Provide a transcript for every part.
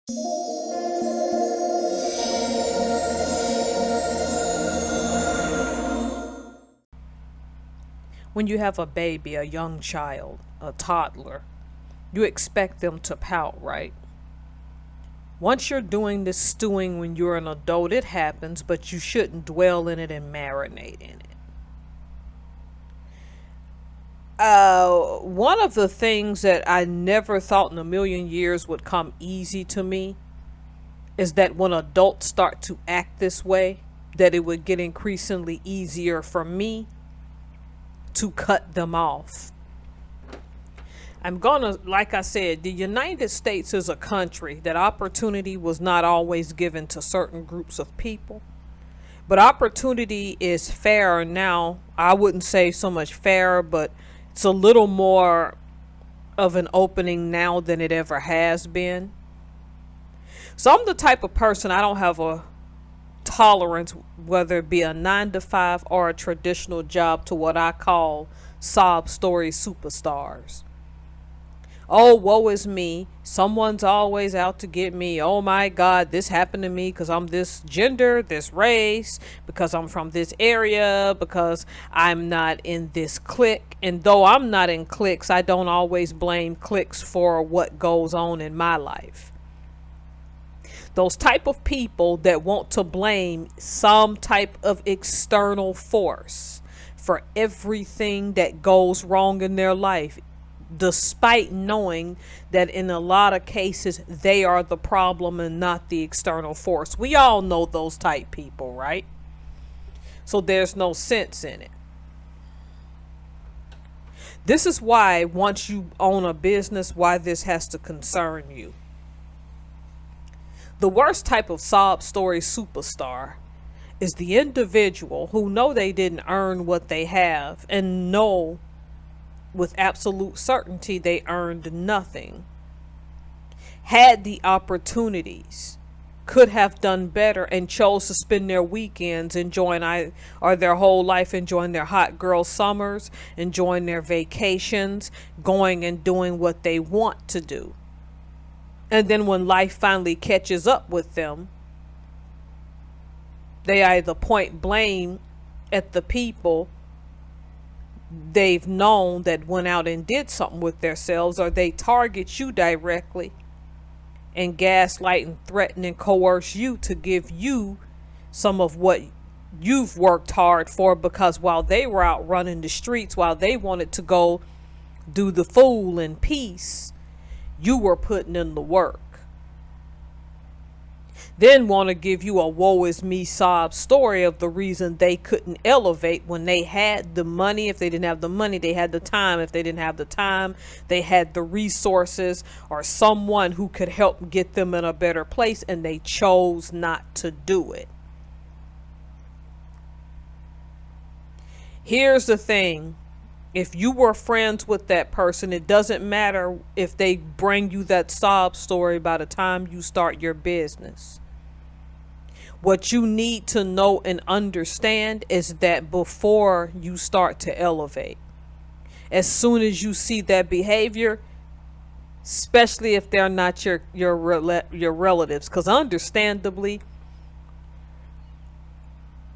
When you have a baby, a young child, a toddler, you expect them to pout, right? Once you're doing this stewing when you're an adult, it happens, but you shouldn't dwell in it and marinate in it. One of the things that I never thought in a million years would come easy to me is that when adults start to act this way, that it would get increasingly easier for me to cut them off. Like I said, the United States is a country that opportunity was not always given to certain groups of people. But opportunity is fair now. I wouldn't say so much fair, but it's a little more of an opening now than it ever has been. So I'm the type of person, I don't have a tolerance, whether it be a 9 to 5 or a traditional job, to what I call sob story superstars. Oh, woe is me. Someone's always out to get me. Oh my God, this happened to me because I'm this gender, this race, because I'm from this area, because I'm not in this clique. And though I'm not in cliques, I don't always blame cliques for what goes on in my life. Those type of people that want to blame some type of external force for everything that goes wrong in their life, despite knowing that in a lot of cases they are the problem and not the external force. We all know those type people, right? So there's no sense in it. This is why once you own a business, why this has to concern you. The worst type of sob story superstar is the individual who know they didn't earn what they have and know with absolute certainty they earned nothing, had the opportunities, could have done better, and chose to spend their weekends enjoying or their whole life enjoying their hot girl summers, enjoying their vacations, going and doing what they want to do. And then when life finally catches up with them, they either point blame at the people they've known that went out and did something with themselves, or they target you directly and gaslight and threaten and coerce you to give you some of what you've worked hard for, because while they were out running the streets, while they wanted to go do the fool in peace, you were putting in the work. Then want to give you a woe is me sob story of the reason they couldn't elevate when they had the money. If they didn't have the money, they had the time. If they didn't have the time, they had the resources or someone who could help get them in a better place, and they chose not to do it. Here's the thing. If you were friends with that person, it doesn't matter if they bring you that sob story by the time you start your business. What you need to know and understand is that before you start to elevate, as soon as you see that behavior, especially if they're not your relatives, because understandably,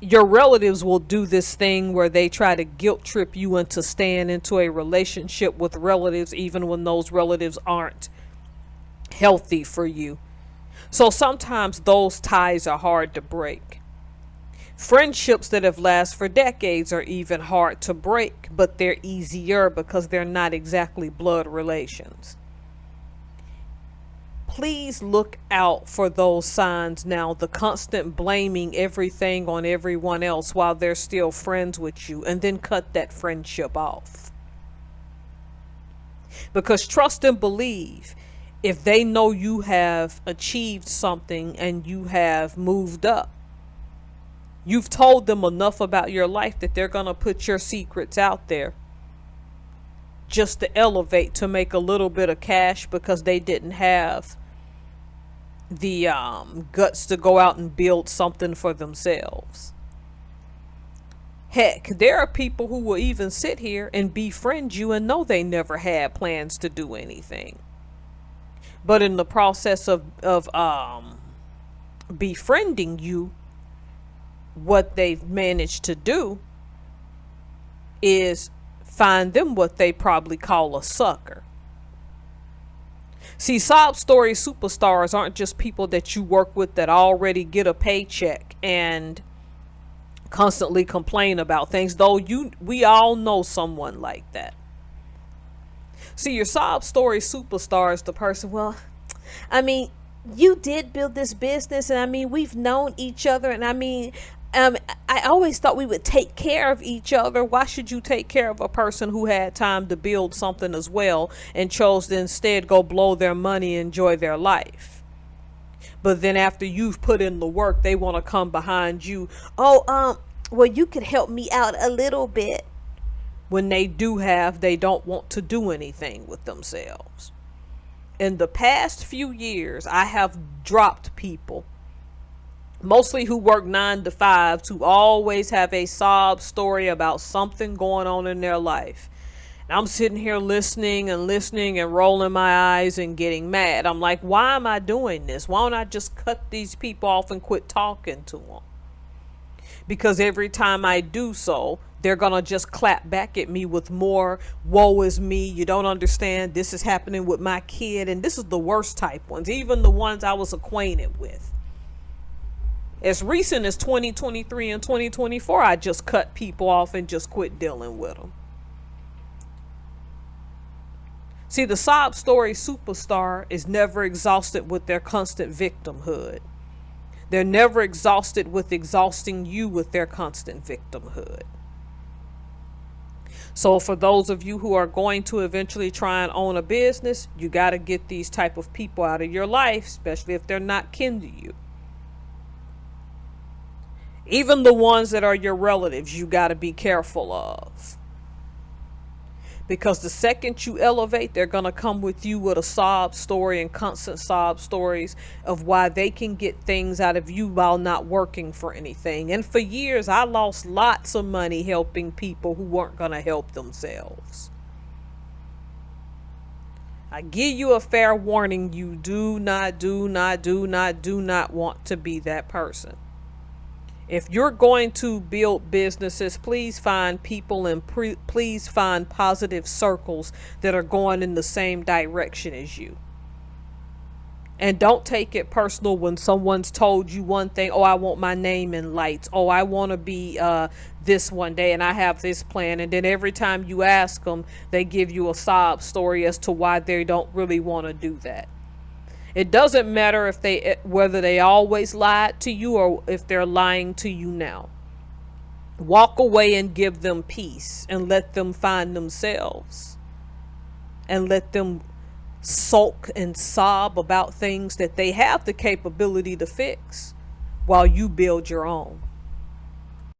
your relatives will do this thing where they try to guilt trip you into staying into a relationship with relatives, even when those relatives aren't healthy for you. So sometimes those ties are hard to break. Friendships that have lasted for decades are even hard to break, but they're easier because they're not exactly blood relations. Please look out for those signs now, the constant blaming everything on everyone else while they're still friends with you, and then cut that friendship off. Because trust and believe, if they know you have achieved something and you have moved up, you've told them enough about your life that they're going to put your secrets out there just to elevate, to make a little bit of cash, because they didn't have the guts to go out and build something for themselves. Heck, there are people who will even sit here and befriend you and know they never had plans to do anything. But in the process of befriending you, what they've managed to do is find them what they probably call a sucker. See, sob story superstars aren't just people that you work with that already get a paycheck and constantly complain about things, though we all know someone like that. See, your sob story superstar is the person, well, I mean, you did build this business, and I mean, we've known each other, and I mean, I always thought we would take care of each other. Why should you take care of a person who had time to build something as well and chose to instead go blow their money and enjoy their life? But then after you've put in the work, they want to come behind you. Oh, well, you could help me out a little bit. When they don't want to do anything with themselves. In the past few years, I have dropped people, mostly who work 9 to 5, who always have a sob story about something going on in their life. And I'm sitting here listening and rolling my eyes and getting mad. I'm like, why am I doing this? Why don't I just cut these people off and quit talking to them? Because every time I do so, they're going to just clap back at me with more, woe is me, you don't understand, this is happening with my kid. And this is the worst type ones, even the ones I was acquainted with. As recent as 2023 and 2024, I just cut people off and just quit dealing with them. See, the sob story superstar is never exhausted with their constant victimhood. They're never exhausted with exhausting you with their constant victimhood. So for those of you who are going to eventually try and own a business, you got to get these type of people out of your life, especially if they're not kin to you. Even the ones that are your relatives, you got to be careful of. Because the second you elevate, they're going to come with you with a sob story and constant sob stories of why they can get things out of you while not working for anything. And for years, I lost lots of money helping people who weren't going to help themselves. I give you a fair warning. You do not want to be that person. If you're going to build businesses, please find people and please find positive circles that are going in the same direction as you. And don't take it personal when someone's told you one thing. Oh, I want my name in lights. Oh, I want to be this one day and I have this plan. And then every time you ask them, they give you a sob story as to why they don't really want to do that. It doesn't matter whether they always lied to you or if they're lying to you now. Walk away and give them peace and let them find themselves. And let them sulk and sob about things that they have the capability to fix while you build your own.